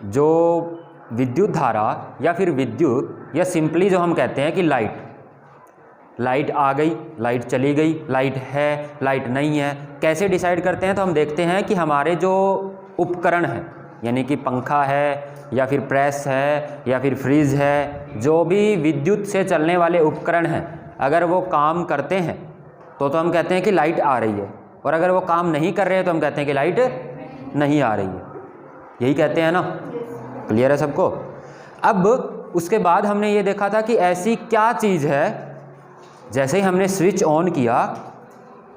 जो विद्युत धारा या फिर विद्युत, या सिंपली जो हम कहते हैं कि लाइट आ गई, लाइट चली गई, लाइट है, लाइट नहीं है, कैसे डिसाइड करते हैं? तो हम देखते हैं कि हमारे जो उपकरण हैं, यानी कि पंखा है या फिर प्रेस है या फिर फ्रिज है, जो भी विद्युत से चलने वाले उपकरण हैं, अगर वो काम करते हैं तो हम कहते हैं कि लाइट आ रही है, और अगर वो काम नहीं कर रहे हैं तो हम कहते हैं कि लाइट नहीं आ रही है। यही कहते हैं ना? क्लियर है सबको? अब उसके बाद हमने ये देखा था कि ऐसी क्या चीज़ है, जैसे ही हमने स्विच ऑन किया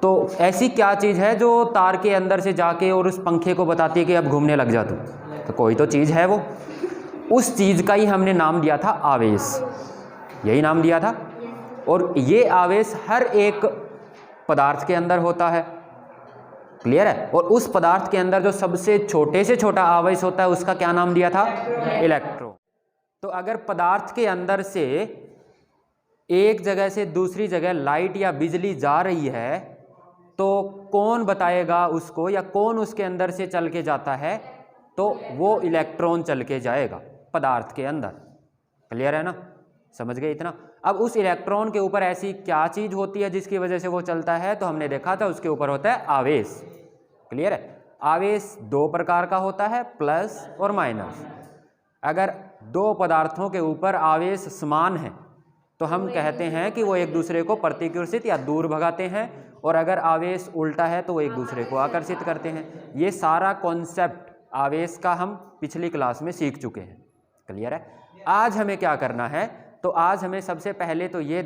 तो ऐसी क्या चीज़ है जो तार के अंदर से जाके और उस पंखे को बताती है कि अब घूमने लग जा तू। तो कोई तो चीज़ है, वो उस चीज़ का ही हमने नाम दिया था आवेश। यही नाम दिया था। और ये आवेश हर एक पदार्थ के अंदर होता है। क्लियर है? और उस पदार्थ के अंदर जो सबसे छोटे से छोटा आवेश होता है उसका क्या नाम दिया था? इलेक्ट्रॉन। तो अगर पदार्थ के अंदर से एक जगह से दूसरी जगह लाइट या बिजली जा रही है तो कौन बताएगा उसको, या कौन उसके अंदर से चल के जाता है? तो वो इलेक्ट्रॉन चल के जाएगा पदार्थ के अंदर। क्लियर है ना? समझ गए इतना? अब उस इलेक्ट्रॉन के ऊपर ऐसी क्या चीज़ होती है जिसकी वजह से वो चलता है? तो हमने देखा था उसके ऊपर होता है आवेश। क्लियर है? आवेश दो प्रकार का होता है, प्लस और माइनस। अगर दो पदार्थों के ऊपर आवेश समान है तो हम कहते हैं कि वो एक दूसरे को प्रतिकर्षित या दूर भगाते हैं, और अगर आवेश उल्टा है तो वो एक दूसरे को आकर्षित करते हैं। ये सारा कॉन्सेप्ट आवेश का हम पिछली क्लास में सीख चुके हैं। क्लियर है? आज हमें क्या करना है? तो आज हमें सबसे पहले तो ये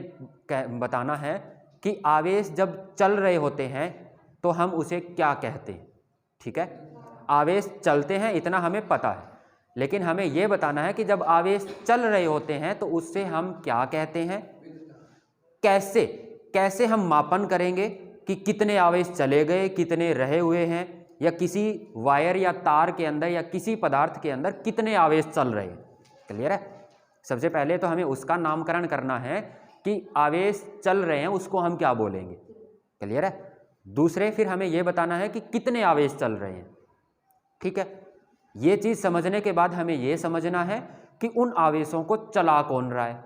बताना है कि आवेश जब चल रहे होते हैं तो हम उसे क्या कहते हैं। ठीक है? आवेश चलते हैं इतना हमें पता है, लेकिन हमें यह बताना है कि जब आवेश चल रहे होते हैं तो उससे हम क्या कहते हैं, कैसे हम मापन करेंगे कि कितने आवेश चले गए, कितने रहे हुए हैं, या किसी वायर या तार के अंदर या किसी पदार्थ के अंदर कितने आवेश चल रहे हैं। क्लियर है? सबसे पहले तो हमें उसका नामकरण करना है कि आवेश चल रहे हैं उसको हम क्या बोलेंगे। क्लियर है? दूसरे फिर हमें यह बताना है कि कितने आवेश चल रहे हैं। ठीक है? ये चीज़ समझने के बाद हमें यह समझना है कि उन आवेशों को चला कौन रहा है।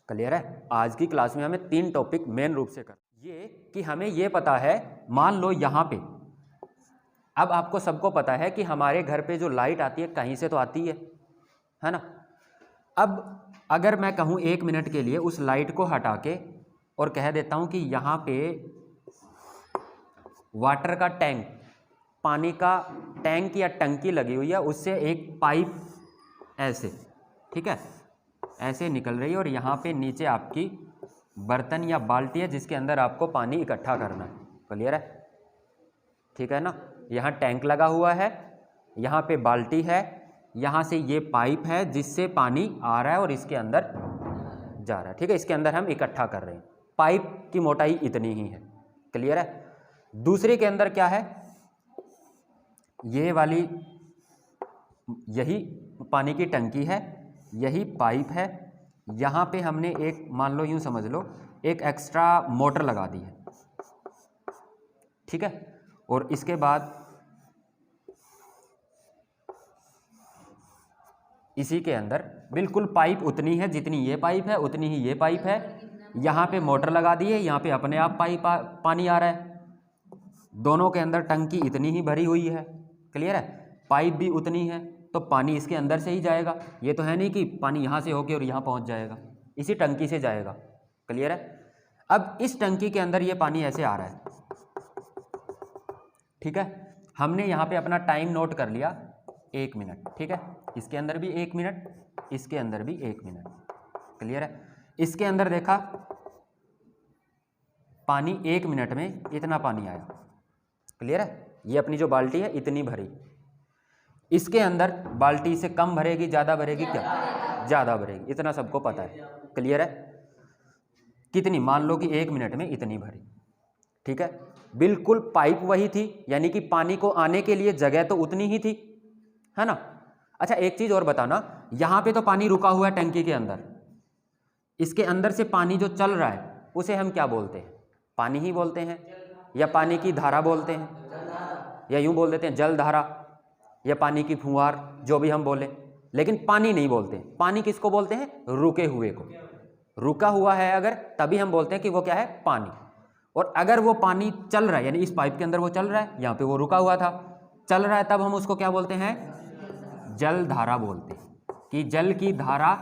क्लियर है? आज की क्लास में हमें 3 टॉपिक मेन रूप से कर, ये कि हमें यह पता है, मान लो यहाँ पे, अब आपको सबको पता है कि हमारे घर पे जो लाइट आती है कहीं से तो आती है ना? अब अगर मैं कहूँ 1 मिनट के लिए उस लाइट को हटा के और कह देता हूँ कि यहाँ पे वाटर का टैंक, पानी का टैंक या टंकी लगी हुई है, उससे एक पाइप ऐसे, ठीक है, ऐसे निकल रही है, और यहाँ पे नीचे आपकी बर्तन या बाल्टी है जिसके अंदर आपको पानी इकट्ठा करना है। क्लियर है? ठीक है ना? यहाँ टैंक लगा हुआ है, यहाँ पे बाल्टी है, यहाँ से ये पाइप है जिससे पानी आ रहा है और इसके अंदर जा रहा है। ठीक है? इसके अंदर हम इकट्ठा कर रहे हैं। पाइप की मोटाई इतनी ही है। क्लियर है? दूसरे के अंदर क्या है? ये वाली, यही पानी की टंकी है, यही पाइप है, यहाँ पे हमने एक, मान लो यूँ समझ लो, एक एक्स्ट्रा मोटर लगा दी है। ठीक है? और इसके बाद इसी के अंदर बिल्कुल पाइप उतनी है जितनी ये पाइप है, उतनी ही ये पाइप है, यहाँ पे मोटर लगा दी है, यहाँ पे अपने आप पानी आ रहा है। दोनों के अंदर टंकी इतनी ही भरी हुई है। क्लियर है? पाइप भी उतनी है, तो पानी इसके अंदर से ही जाएगा। ये तो है नहीं कि पानी यहाँ से होके और यहाँ पहुँच जाएगा, इसी टंकी से जाएगा। क्लियर है? अब इस टंकी के अंदर ये पानी ऐसे आ रहा है। ठीक है? हमने यहाँ पे अपना टाइम नोट कर लिया 1 मिनट। ठीक है? इसके अंदर भी 1 मिनट, इसके अंदर भी 1 मिनट। क्लियर है? इसके अंदर देखा पानी 1 मिनट में इतना पानी आया। क्लियर है? ये अपनी जो बाल्टी है इतनी भरी। इसके अंदर बाल्टी से कम भरेगी, ज़्यादा भरेगी? क्या? ज़्यादा भरेगी। इतना सबको पता है। क्लियर है? कितनी? मान लो कि 1 मिनट में इतनी भरी। ठीक है? बिल्कुल पाइप वही थी, यानी कि पानी को आने के लिए जगह तो उतनी ही थी, है ना? अच्छा, एक चीज़ और बताना, यहाँ पे तो पानी रुका हुआ है टंकी के अंदर, इसके अंदर से पानी जो चल रहा है उसे हम क्या बोलते हैं? पानी ही बोलते हैं, या पानी की धारा बोलते हैं, या यूँ बोल देते हैं जल धारा। या पानी की फुहार, जो भी हम बोले, लेकिन पानी नहीं बोलते। पानी किसको बोलते हैं? रुके हुए को। रुका हुआ है अगर, तभी हम बोलते हैं कि वो क्या है? पानी। और अगर वो पानी चल रहा है, यानी इस पाइप के अंदर वो चल रहा है, यहाँ पे वो रुका हुआ था, चल रहा है, तब हम उसको क्या बोलते हैं? जल धारा बोलते हैं, कि जल की धारा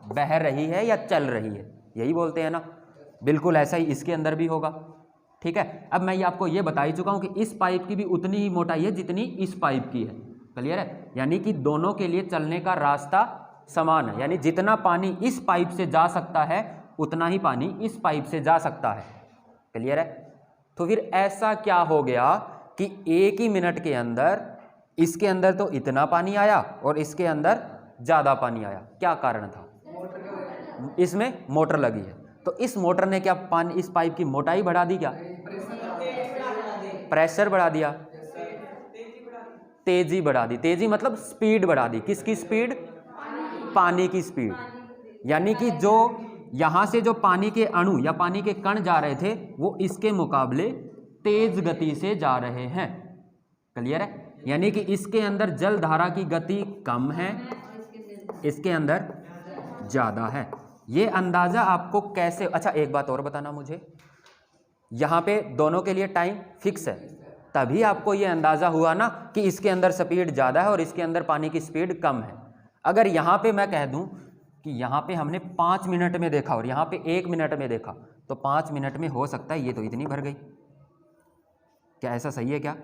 बह रही है या चल रही है, यही बोलते हैं ना। बिल्कुल ऐसा ही इसके अंदर भी होगा। ठीक है, अब मैं ये आपको ये बता ही चुका हूँ कि इस पाइप की भी उतनी ही मोटाई है जितनी इस पाइप की है। क्लियर है? यानी कि दोनों के लिए चलने का रास्ता समान है, यानी जितना पानी इस पाइप से जा सकता है उतना ही पानी इस पाइप से जा सकता है। क्लियर है? तो फिर ऐसा क्या हो गया कि एक ही मिनट के अंदर इसके अंदर तो इतना पानी आया और इसके अंदर ज़्यादा पानी आया? क्या कारण था? इसमें मोटर लगी है, तो इस मोटर ने क्या पानी, इस पाइप की मोटाई बढ़ा दी? क्या प्रेशर बढ़ा दिया? तेजी बढ़ा दी। तेजी मतलब स्पीड बढ़ा दी। किसकी स्पीड? पानी की स्पीड। यानी कि जो यहां से जो पानी के अणु या पानी के कण जा रहे थे वो इसके मुकाबले तेज गति से जा रहे हैं। क्लियर है? यानी कि इसके अंदर जल धारा की गति कम है, इसके अंदर ज्यादा है। ये अंदाजा आपको कैसे? अच्छा एक बात और बताना मुझे, यहाँ पे दोनों के लिए टाइम फिक्स है, तभी आपको ये अंदाजा हुआ ना कि इसके अंदर स्पीड ज़्यादा है और इसके अंदर पानी की स्पीड कम है। अगर यहाँ पे मैं कह दूँ कि यहाँ पे हमने 5 मिनट में देखा और यहाँ पे 1 मिनट में देखा, तो 5 मिनट में हो सकता है ये तो इतनी भर गई। क्या ऐसा सही है? क्या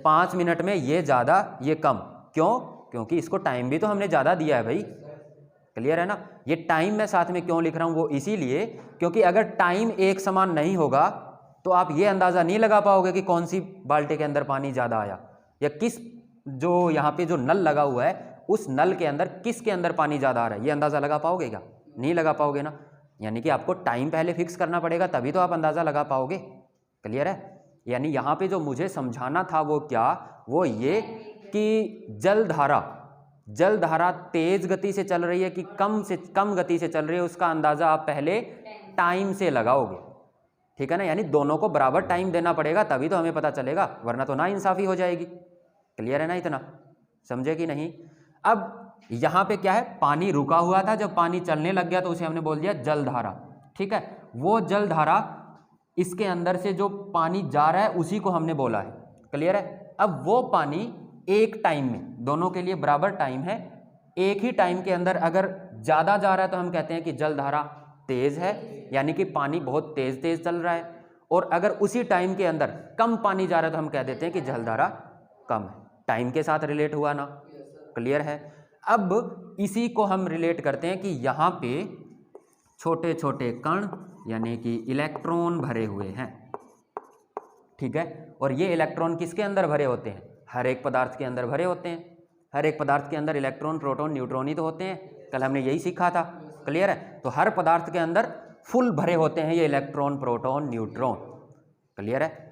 5 मिनट में ये ज़्यादा ये कम? क्यों? क्योंकि इसको टाइम भी तो हमने ज़्यादा दिया है भाई। क्लियर है ना? ये टाइम मैं साथ में क्यों लिख रहा हूँ? वो इसीलिए क्योंकि अगर टाइम एक समान नहीं होगा तो आप ये अंदाज़ा नहीं लगा पाओगे कि कौन सी बाल्टी के अंदर पानी ज़्यादा आया, या किस जो यहाँ पे जो नल लगा हुआ है उस नल के अंदर किसके अंदर पानी ज़्यादा आ रहा है, ये अंदाज़ा लगा पाओगे क्या? नहीं लगा पाओगे ना। यानी कि आपको टाइम पहले फिक्स करना पड़ेगा, तभी तो आप अंदाज़ा लगा पाओगे। क्लियर है? यानी यहाँ पे जो मुझे समझाना था वो क्या? वो ये कि जल धारा तेज गति से चल रही है कि कम से कम गति से चल रही है, उसका अंदाज़ा आप पहले टाइम से लगाओगे। ठीक है ना? यानी दोनों को बराबर टाइम देना पड़ेगा, तभी तो हमें पता चलेगा, वरना तो नाइंसाफ़ी हो जाएगी। क्लियर है ना? इतना समझे कि नहीं? अब यहाँ पे क्या है? पानी रुका हुआ था, जब पानी चलने लग गया तो उसे हमने बोल दिया जल धारा। ठीक है? वो जल धारा, इसके अंदर से जो पानी जा रहा है उसी को हमने बोला है। क्लियर है? अब वो पानी एक टाइम में, दोनों के लिए बराबर टाइम है, एक ही टाइम के अंदर अगर ज़्यादा जा रहा है तो हम कहते हैं कि जल धारा तेज है, यानी कि पानी बहुत तेज तेज चल रहा है। और अगर उसी टाइम के अंदर कम पानी जा रहा है तो हम कह देते हैं कि जल धारा कम है। टाइम के साथ रिलेट हुआ ना? क्लियर है? अब इसी को हम रिलेट करते हैं कि यहाँ पे छोटे छोटे कण यानी कि इलेक्ट्रॉन भरे हुए हैं। ठीक है? और ये इलेक्ट्रॉन किसके अंदर भरे होते हैं? हर एक पदार्थ के अंदर भरे होते हैं। हर एक पदार्थ के अंदर इलेक्ट्रॉन, प्रोटॉन, न्यूट्रॉन ही तो होते हैं। कल हमने यही सीखा था। क्लियर है? तो हर पदार्थ के अंदर फुल भरे होते हैं ये इलेक्ट्रॉन, प्रोटॉन, न्यूट्रॉन। क्लियर है?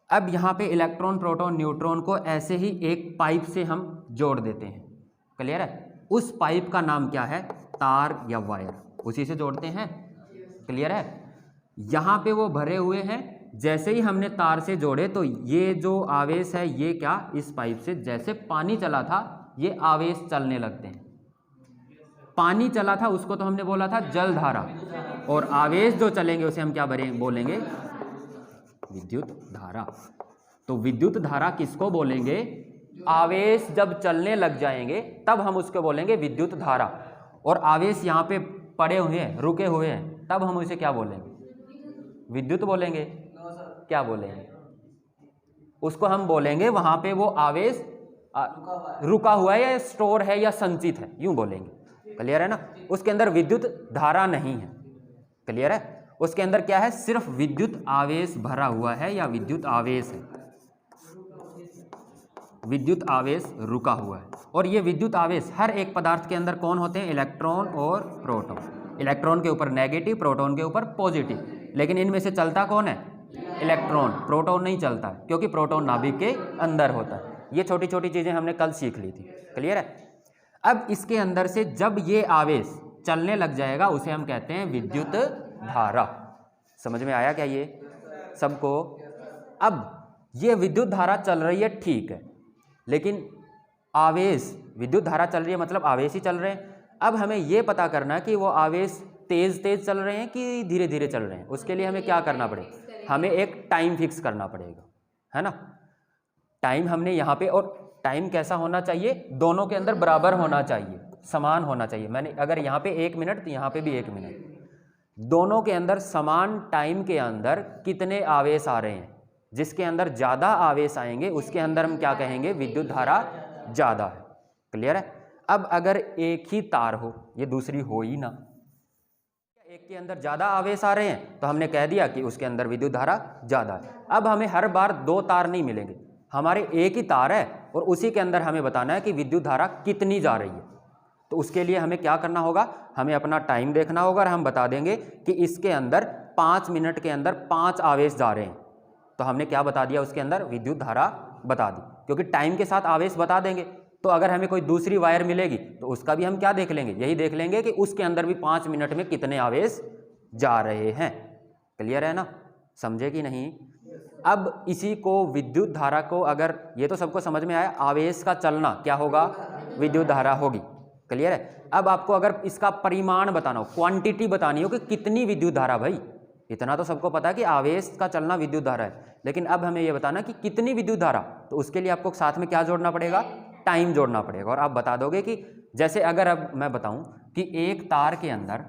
अब यहाँ पे इलेक्ट्रॉन, प्रोटॉन, न्यूट्रॉन को ऐसे ही एक पाइप से हम जोड़ देते हैं। क्लियर है? उस पाइप का नाम क्या है? तार या वायर, उसी से जोड़ते हैं। क्लियर है? यहाँ पे वो भरे हुए हैं, जैसे ही हमने तार से जोड़े तो ये जो आवेश है ये क्या, इस पाइप से जैसे पानी चला था ये आवेश चलने लगते हैं। पानी चला था उसको तो हमने बोला था जल धारा, और आवेश जो चलेंगे उसे हम क्या बोलेंगे? विद्युत धारा। तो विद्युत धारा किसको बोलेंगे? आवेश जब चलने लग जाएंगे तब हम उसको बोलेंगे विद्युत धारा। और आवेश यहाँ पे पड़े हुए हैं, रुके हुए हैं, तब हम उसे क्या बोलेंगे? विद्युत बोलेंगे। क्या बोलेंगे? उसको हम बोलेंगे वहां पे वो आवेश रुका हुआ है या स्टोर है या संचित है, यूं बोलेंगे। क्लियर है ना? उसके अंदर विद्युत धारा नहीं है। क्लियर है? उसके अंदर क्या है? सिर्फ विद्युत आवेश भरा हुआ है या विद्युत आवेश है, विद्युत आवेश रुका हुआ है। और ये विद्युत आवेश हर एक पदार्थ के अंदर कौन होते हैं? इलेक्ट्रॉन और प्रोटॉन। इलेक्ट्रॉन के ऊपर नेगेटिव, प्रोटॉन के ऊपर पॉजिटिव, लेकिन इनमें से चलता कौन है? इलेक्ट्रॉन। प्रोटॉन नहीं चलता क्योंकि प्रोटॉन नाभिक के अंदर होता है। ये छोटी छोटी चीज़ें हमने कल सीख ली थी। क्लियर है? अब इसके अंदर से जब ये आवेश चलने लग जाएगा उसे हम कहते हैं विद्युत धारा। समझ में आया क्या ये सबको? अब ये विद्युत धारा चल रही है, ठीक है, लेकिन आवेश, विद्युत धारा चल रही है मतलब आवेश ही चल रहे हैं। अब हमें ये पता करना है कि वो आवेश तेज तेज चल रहे हैं कि धीरे धीरे चल रहे हैं। उसके लिए हमें क्या करना पड़ेगा, हमें एक टाइम फिक्स करना पड़ेगा, है ना। टाइम हमने यहाँ पे, और टाइम कैसा होना चाहिए, दोनों के अंदर बराबर होना चाहिए, समान होना चाहिए। मैंने अगर यहाँ पे 1 मिनट तो यहाँ पे भी 1 मिनट, दोनों के अंदर समान टाइम के अंदर कितने आवेश आ रहे हैं। जिसके अंदर ज़्यादा आवेश आएंगे उसके अंदर हम क्या कहेंगे, विद्युत धारा ज़्यादा है। क्लियर है। अब अगर एक ही तार हो, ये दूसरी हो ही ना, एक के अंदर ज़्यादा आवेश आ रहे हैं तो हमने कह दिया कि उसके अंदर विद्युत धारा ज़्यादा है। अब हमें हर बार 2 तार नहीं मिलेंगे, हमारे एक ही तार है और उसी के अंदर हमें बताना है कि विद्युत धारा कितनी जा रही है। तो उसके लिए हमें क्या करना होगा, हमें अपना टाइम देखना होगा और हम बता देंगे कि इसके अंदर 5 मिनट के अंदर 5 आवेश जा रहे हैं। तो हमने क्या बता दिया, उसके अंदर विद्युत धारा बता दी, क्योंकि टाइम के साथ आवेश बता देंगे। तो अगर हमें कोई दूसरी वायर मिलेगी तो उसका भी हम क्या देख लेंगे, यही देख लेंगे कि उसके अंदर भी 5 मिनट में कितने आवेश जा रहे हैं। क्लियर है ना, समझे कि नहीं। अब इसी को विद्युत धारा को, अगर ये तो सबको समझ में आया, आवेश का चलना क्या होगा, विद्युत धारा होगी। क्लियर है। अब आपको अगर इसका परिमाण बताना हो, क्वांटिटी बतानी हो कि कितनी विद्युत धारा, भाई इतना तो सबको पता है कि आवेश का चलना विद्युत धारा है, लेकिन अब हमें यह बताना कि कितनी विद्युत धारा, तो उसके लिए आपको साथ में क्या जोड़ना पड़ेगा, टाइम जोड़ना पड़ेगा। और आप बता दोगे कि जैसे अगर अब मैं बताऊं कि एक तार के अंदर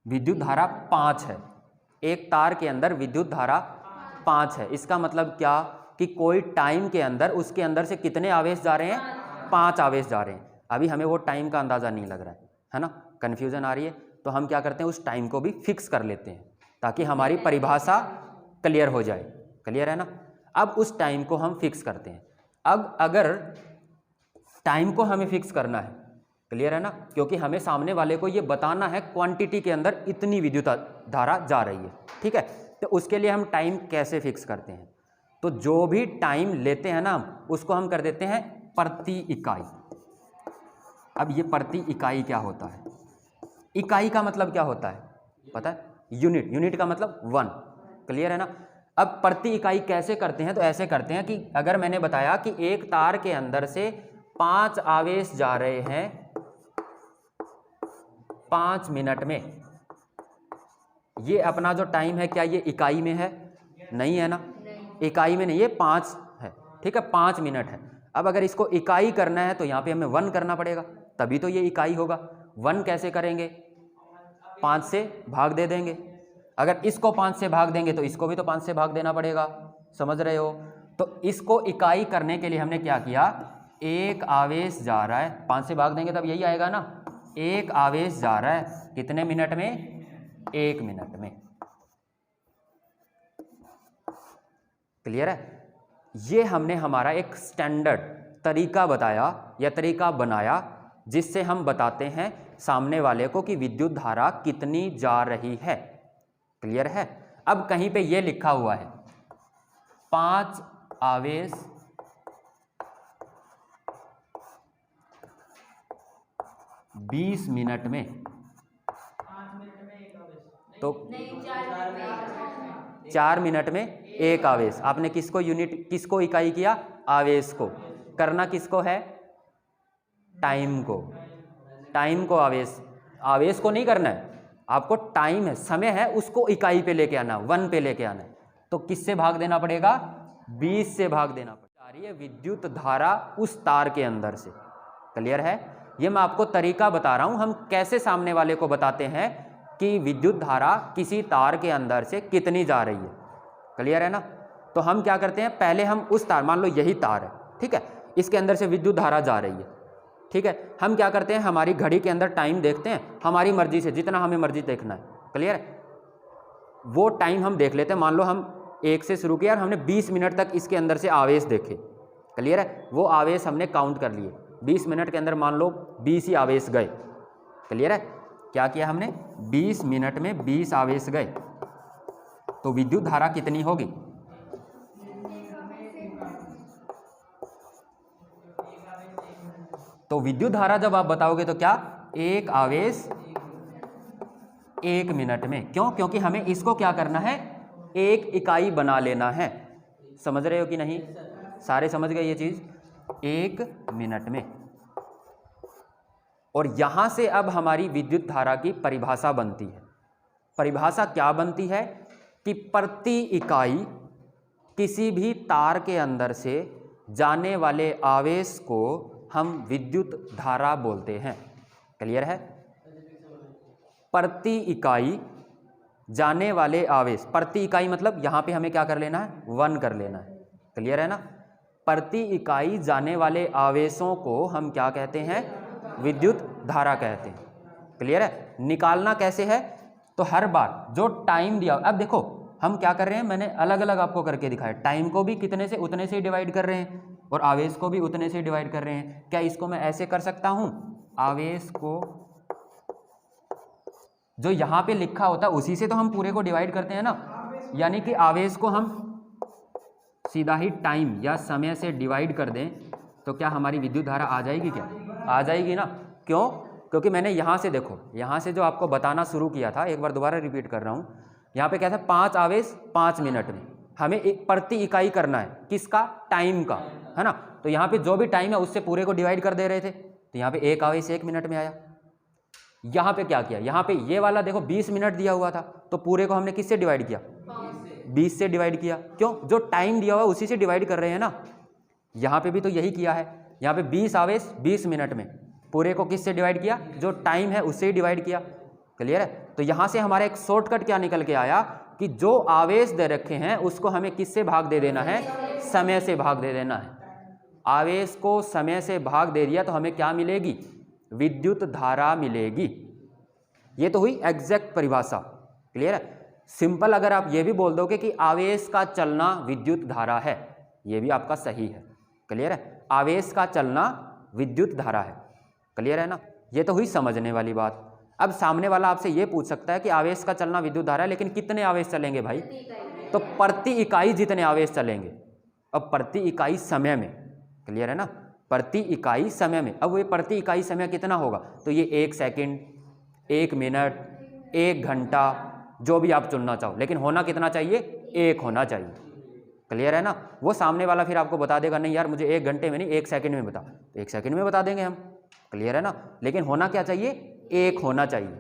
विद्युत धारा 5 है, एक तार के अंदर विद्युत धारा 5 है, इसका मतलब क्या कि कोई टाइम के अंदर उसके अंदर से कितने आवेश जा रहे हैं, 5 आवेश जा रहे हैं। अभी हमें वो टाइम का अंदाज़ा नहीं लग रहा है ना, कन्फ्यूज़न आ रही है। तो हम क्या करते हैं, उस टाइम को भी फिक्स कर लेते हैं ताकि हमारी परिभाषा क्लियर हो जाए। क्लियर है ना। अब उस टाइम को हम फिक्स करते हैं। अब अगर टाइम को हमें फिक्स करना है, क्लियर है ना, क्योंकि हमें सामने वाले को ये बताना है क्वांटिटी के अंदर इतनी विद्युत धारा जा रही है, ठीक है। तो उसके लिए हम टाइम कैसे फिक्स करते हैं, तो जो भी टाइम लेते हैं ना हम, उसको हम कर देते हैं प्रति इकाई। अब ये प्रति इकाई क्या होता है, इकाई का मतलब क्या होता है पता है, यूनिट, यूनिट का मतलब 1। क्लियर है ना। अब प्रति इकाई कैसे करते हैं, तो ऐसे करते हैं कि अगर मैंने बताया कि एक तार के अंदर से 5 आवेश जा रहे हैं 5 मिनट में, ये अपना जो टाइम है क्या ये इकाई में है, नहीं है ना, इकाई में नहीं, ये 5 है, ठीक है, 5 मिनट है। अब अगर इसको इकाई करना है तो यहाँ पे हमें 1 करना पड़ेगा, तभी तो ये इकाई होगा। 1 कैसे करेंगे, 5 से भाग दे देंगे। अगर इसको 5 से भाग देंगे तो इसको भी तो 5 से भाग देना पड़ेगा, समझ रहे हो। तो इसको इकाई करने के लिए हमने क्या किया, एक आवेश जा रहा है, 5 से भाग देंगे तब यही आएगा ना, एक आवेश जा रहा है कितने मिनट में, 1 मिनट में। क्लियर है। ये हमने हमारा एक स्टैंडर्ड तरीका बताया या तरीका बनाया जिससे हम बताते हैं सामने वाले को कि विद्युत धारा कितनी जा रही है। क्लियर है। अब कहीं पे ये लिखा हुआ है 5 आवेश बीस मिनट में, तो 4 मिनट में एक आवेश। आपने किसको यूनिट, किसको इकाई किया, आवेश को। करना किसको है, टाइम को, टाइम को आवेश को नहीं करना है आपको, टाइम है, समय है, उसको इकाई पे लेके आना, 1 पे लेके आना है। तो किससे भाग देना पड़ेगा, 20 से भाग देना पड़ेगा। आ रही है विद्युत धारा उस तार के अंदर से। क्लियर है। ये मैं आपको तरीका बता रहा हूं हम कैसे सामने वाले को बताते हैं कि विद्युत धारा किसी तार के अंदर से कितनी जा रही है। क्लियर है ना। तो हम क्या करते हैं, पहले हम उस तार, मान लो यही तार है, ठीक है, इसके अंदर से विद्युत धारा जा रही है, ठीक है। हम क्या करते हैं, हमारी घड़ी के अंदर टाइम देखते हैं, हमारी मर्जी से जितना हमें मर्जी देखना है। क्लियर है। वो टाइम हम देख लेते हैं, मान लो हम 1 से शुरू किया और हमने 20 मिनट तक इसके अंदर से आवेश देखे। क्लियर है। वो आवेश हमने काउंट कर लिए, 20 मिनट के अंदर मान लो 20 ही आवेश गए। क्लियर है। क्या किया हमने, 20 मिनट में 20 आवेश गए, तो विद्युत धारा कितनी होगी, तो विद्युत धारा जब आप बताओगे तो क्या, एक आवेश 1 मिनट में। क्यों, क्योंकि हमें इसको क्या करना है, एक इकाई बना लेना है। समझ रहे हो कि नहीं? सारे समझ गए ये चीज़? 1 मिनट में। और यहाँ से अब हमारी विद्युत धारा की परिभाषा बनती है। परिभाषा क्या बनती है कि प्रति इकाई किसी भी तार के अंदर से जाने वाले आवेश को हम विद्युत धारा बोलते हैं। क्लियर है? प्रति इकाई जाने वाले आवेश, प्रति इकाई मतलब यहाँ पे हमें क्या कर लेना है? 1 कर लेना है। क्लियर है ना? प्रति इकाई जाने वाले आवेशों को हम क्या कहते हैं? विद्युत धारा कहते हैं। क्लियर है? निकालना कैसे है? तो हर बार जो टाइम दिया, अब देखो हम क्या कर रहे हैं, मैंने अलग अलग आपको करके दिखाया। टाइम को भी कितने से उतने से ही डिवाइड कर रहे हैं और आवेश को भी उतने से डिवाइड कर रहे हैं। क्या इसको मैं ऐसे कर सकता हूं? आवेश को जो यहाँ पे लिखा होता है उसी से तो हम पूरे को डिवाइड करते हैं ना, यानी कि आवेश को हम सीधा ही टाइम या समय से डिवाइड कर दें तो क्या हमारी विद्युत धारा आ जाएगी? क्या आ जाएगी ना? क्यों? क्योंकि मैंने यहाँ से देखो, यहाँ से जो आपको बताना शुरू किया था, एक बार दोबारा रिपीट कर रहा हूँ। यहाँ पे क्या था? 5 आवेश 5 मिनट में। हमें एक प्रति इकाई करना है, किसका? टाइम का, है ना? तो यहाँ पे जो भी टाइम है उससे पूरे को डिवाइड कर दे रहे थे, तो यहाँ पे 1 आवेश 1 मिनट में आया। यहाँ पे क्या किया? यहाँ पे ये वाला देखो 20 मिनट दिया हुआ था, तो पूरे को हमने किससे डिवाइड किया? 20 से डिवाइड किया। क्यों? जो टाइम दिया हुआ है उसी से डिवाइड कर रहे हैं ना। यहाँ पे भी तो यही किया है। यहाँ पे 20 आवेश 20 मिनट में, पूरे को किससे डिवाइड किया? जो टाइम है उससे ही डिवाइड किया। क्लियर है? तो यहाँ से हमारा एक शॉर्टकट क्या निकल के आया कि जो आवेश दे रखे हैं उसको हमें किससे भाग दे देना है? समय से भाग दे देना है। आवेश को समय से भाग दे दिया तो हमें क्या मिलेगी? विद्युत धारा मिलेगी। ये तो हुई एग्जैक्ट परिभाषा। क्लियर है? सिंपल अगर आप ये भी बोल दोगे कि आवेश का चलना विद्युत धारा है, ये भी आपका सही है। क्लियर है? आवेश का चलना विद्युत धारा है। क्लियर है ना? ये तो हुई समझने वाली बात। अब सामने वाला आपसे ये पूछ सकता है कि आवेश का चलना विद्युत धारा है, लेकिन कितने आवेश चलेंगे भाई? तो प्रति इकाई जितने आवेश चलेंगे। अब प्रति इकाई समय में, क्लियर है ना? प्रति इकाई समय में। अब ये प्रति इकाई समय कितना होगा? तो ये 1 सेकंड, 1 मिनट, 1 घंटा, जो भी आप चुनना चाहो, लेकिन होना कितना चाहिए? 1 होना चाहिए। क्लियर है ना? वो सामने वाला फिर आपको बता देगा, नहीं यार मुझे 1 घंटे में नहीं 1 सेकंड में बता, तो 1 सेकंड में बता देंगे हम। क्लियर है ना? लेकिन होना क्या चाहिए? 1 होना चाहिए।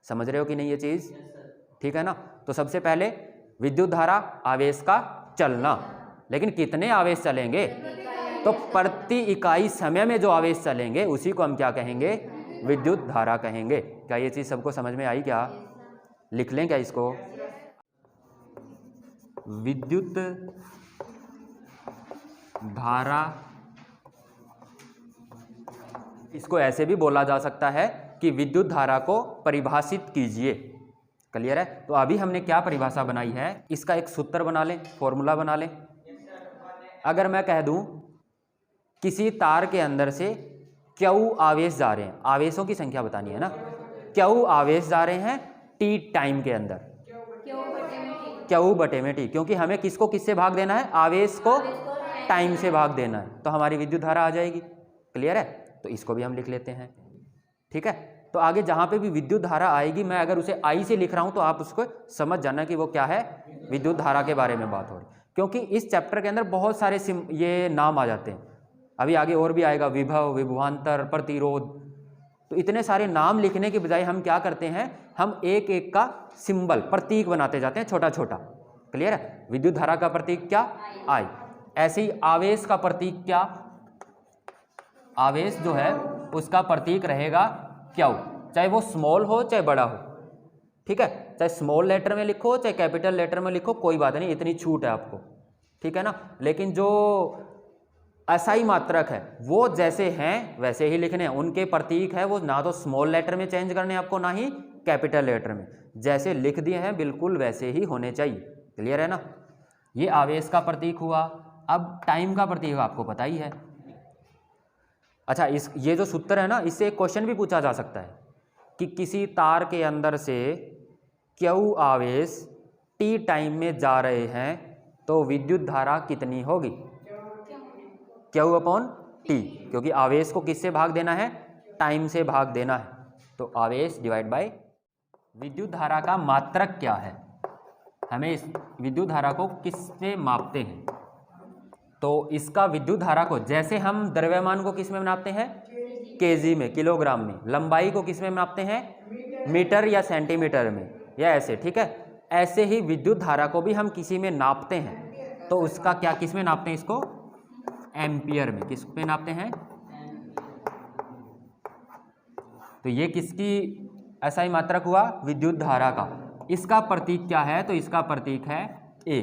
समझ रहे हो कि नहीं ये चीज़? ठीक है ना? तो सबसे पहले विद्युत धारा, आवेश का चलना, लेकिन कितने आवेश चलेंगे? तो प्रति इकाई समय में जो आवेश चलेंगे उसी को हम क्या कहेंगे? विद्युत धारा कहेंगे। क्या ये चीज़ सबको समझ में आई? क्या लिख लें क्या इसको? विद्युत धारा, इसको ऐसे भी बोला जा सकता है कि विद्युत धारा को परिभाषित कीजिए। क्लियर है? तो अभी हमने क्या परिभाषा बनाई है, इसका एक सूत्र बना लें, फॉर्मूला बना लें। अगर मैं कह दूं किसी तार के अंदर से क्यू आवेश जा रहे हैं, आवेशों की संख्या बतानी है ना, क्यू आवेश जा रहे हैं टी टाइम के अंदर, क्यू बटे में टी, क्योंकि हमें किसको किससे भाग देना है? आवेश को टाइम से भाग देना है, तो हमारी विद्युत धारा आ जाएगी। क्लियर है? तो इसको भी हम लिख लेते हैं। ठीक है? तो आगे जहाँ पे भी विद्युत धारा आएगी, मैं अगर उसे आई से लिख रहा हूँ तो आप उसको समझ जाना कि वो क्या है, विद्युत धारा के बारे में बात हो रही, क्योंकि इस चैप्टर के अंदर बहुत सारे ये नाम आ जाते हैं। अभी आगे और भी आएगा, विभव, विभवांतर, प्रतिरोध। तो इतने सारे नाम लिखने के बजाय हम क्या करते हैं, हम एक एक का सिंबल, प्रतीक बनाते जाते हैं, छोटा छोटा। क्लियर है? विद्युत धारा का प्रतीक क्या? आई। ऐसे ही आवेश का प्रतीक क्या? आवेश जो है उसका प्रतीक रहेगा क्यू, चाहे वो स्मॉल हो चाहे बड़ा हो। ठीक है? चाहे स्मॉल लेटर में लिखो चाहे कैपिटल लेटर में लिखो, कोई बात नहीं, इतनी छूट है आपको। ठीक है ना? लेकिन जो असाई मात्रक है वो जैसे हैं वैसे ही लिखने हैं, उनके प्रतीक है वो ना तो स्मॉल लेटर में चेंज करने आपको, ना ही कैपिटल लेटर में। जैसे लिख दिए हैं बिल्कुल वैसे ही होने चाहिए। क्लियर है ना? ये आवेश का प्रतीक हुआ। अब टाइम का प्रतीक आपको पता ही है। अच्छा, ये जो सूत्र है ना, इससे एक क्वेश्चन भी पूछा जा सकता है कि किसी तार के अंदर से क्यू आवेश टी टाइम में जा रहे हैं तो विद्युत धारा कितनी होगी? क्यू अपॉन टी, क्योंकि आवेश को किससे भाग देना है? टाइम से भाग देना है। तो आवेश डिवाइड बाय विद्युत धारा का मात्रक क्या है? हमें इस विद्युत धारा को किस में मापते हैं, तो इसका विद्युत धारा को जैसे हम द्रव्यमान को किस में नापते हैं, केजी में, किलोग्राम में, लंबाई को किस में नापते हैं, मीटर या सेंटीमीटर में, या ऐसे, ठीक है। ऐसे ही विद्युत धारा को भी हम किसी में नापते हैं, तो उसका क्या, किस में नापते हैं इसको, एम्पियर में। किस में नापते हैं, तो ये किसकी एसआई मात्रक हुआ, विद्युत धारा का। इसका प्रतीक क्या है, तो इसका प्रतीक है ए।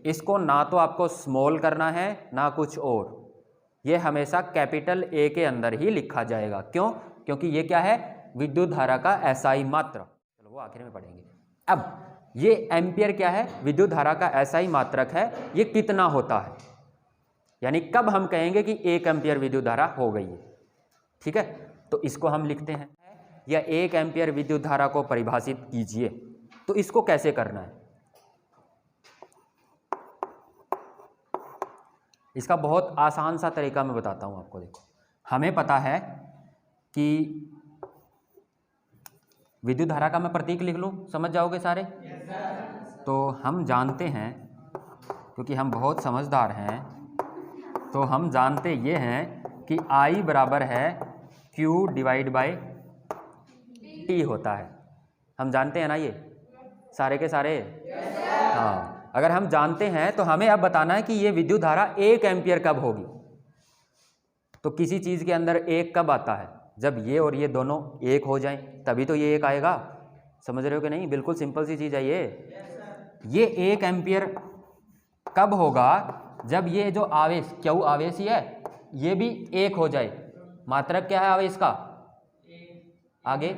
इसको ना तो आपको स्मॉल करना है ना कुछ और, ये हमेशा कैपिटल ए के अंदर ही लिखा जाएगा। क्यों, क्योंकि ये क्या है, विद्युत धारा का एसआई मात्रक। चलो वो आखिर में पढ़ेंगे। अब ये एम्पियर क्या है, विद्युत धारा का एसआई मात्रक है। ये कितना होता है, यानी कब हम कहेंगे कि 1 एम्पियर विद्युत धारा हो गई है, ठीक है। तो इसको हम लिखते हैं, या 1 एम्पियर विद्युत धारा को परिभाषित कीजिए। तो इसको कैसे करना है, इसका बहुत आसान सा तरीका मैं बताता हूं आपको। देखो, हमें पता है कि विद्युत धारा का मैं प्रतीक लिख लूं, समझ जाओगे सारे। तो हम जानते हैं, क्योंकि हम बहुत समझदार हैं, तो हम जानते ये हैं कि I बराबर है Q डिवाइड बाय T होता है। हम जानते हैं ना ये सारे के सारे। हाँ, अगर हम जानते हैं तो हमें अब बताना है कि ये विद्युत धारा 1 एम्पियर कब होगी। तो किसी चीज़ के अंदर 1 कब आता है, जब ये और ये दोनों 1 हो जाएं, तभी तो ये 1 आएगा। समझ रहे हो कि नहीं, बिल्कुल सिंपल सी चीज़ है ये 1 एम्पियर कब होगा, जब ये जो आवेश, क्यू आवेश ही है, ये भी 1 हो जाए। मात्रक क्या है आवेश का, आगे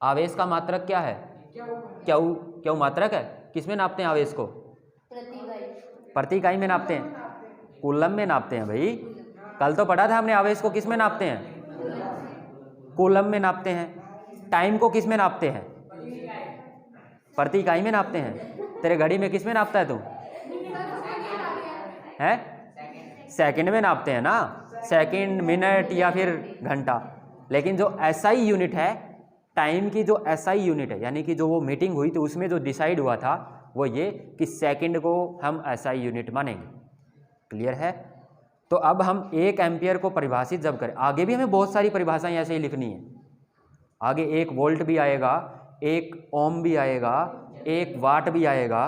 आवेश का मात्रक क्या है, क्यू मात्रक है। किस में नापते हैं आवेश को, प्रति इकाई में नापते हैं, कूलम में नापते हैं भाई। कल तो पढ़ा था हमने, आवेश को किस में नापते हैं, कूलम में नापते हैं। टाइम को किस में नापते हैं, प्रति इकाई में नापते हैं। तेरे घड़ी में किस में नापता है तू, है सेकंड में नापते हैं ना, सेकंड, मिनट या फिर घंटा। लेकिन जो एसआई यूनिट है, टाइम की जो एसआई यूनिट है, यानी कि जो वो मीटिंग हुई तो उसमें जो डिसाइड हुआ था वो ये कि सेकंड को हम एसआई यूनिट मानेंगे। क्लियर है। तो अब हम 1 एम्पियर को परिभाषित जब करें, आगे भी हमें बहुत सारी परिभाषाएं ऐसे ही लिखनी है। आगे 1 वोल्ट भी आएगा, 1 ओम भी आएगा, 1 वाट भी आएगा,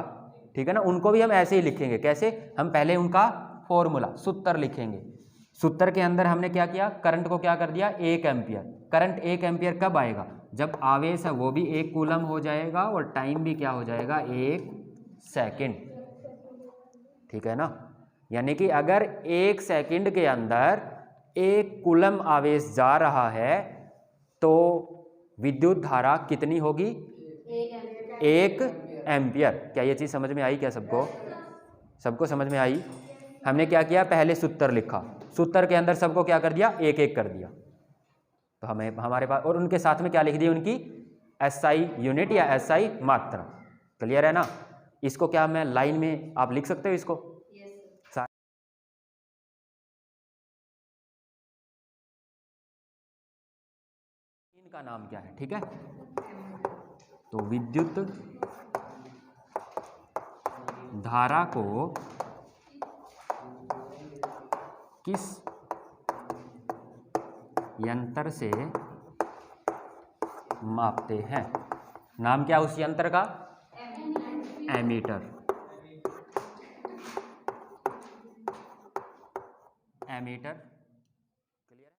ठीक है ना। उनको भी हम ऐसे ही लिखेंगे। कैसे, हम पहले उनका फॉर्मूला, सूत्र लिखेंगे। सूत्र के अंदर हमने क्या किया, करंट को क्या कर दिया, 1 एम्पियर। करंट 1 एम्पियर कब आएगा, जब आवेश है वो भी 1 कूलम हो जाएगा और टाइम भी क्या हो जाएगा, 1 सेकंड, ठीक है ना। यानी कि अगर 1 सेकंड के अंदर 1 कूलम आवेश जा रहा है तो विद्युत धारा कितनी होगी, 1 एम्पियर। क्या ये चीज़ समझ में आई, क्या सबको समझ में आई। हमने क्या किया, पहले सूत्र लिखा, सूत्र के अंदर सबको क्या कर दिया, 1-1 कर दिया। तो हमें हमारे पास, और उनके साथ में क्या लिख दिया, उनकी एसआई यूनिट या एसआई मात्रा। क्लियर है ना। इसको क्या मैं लाइन में आप लिख सकते हो इसको, इनका नाम क्या है, ठीक है। तो विद्युत धारा को किस यंत्र से मापते हैं, नाम क्या उस यंत्र का, एमीटर। एमीटर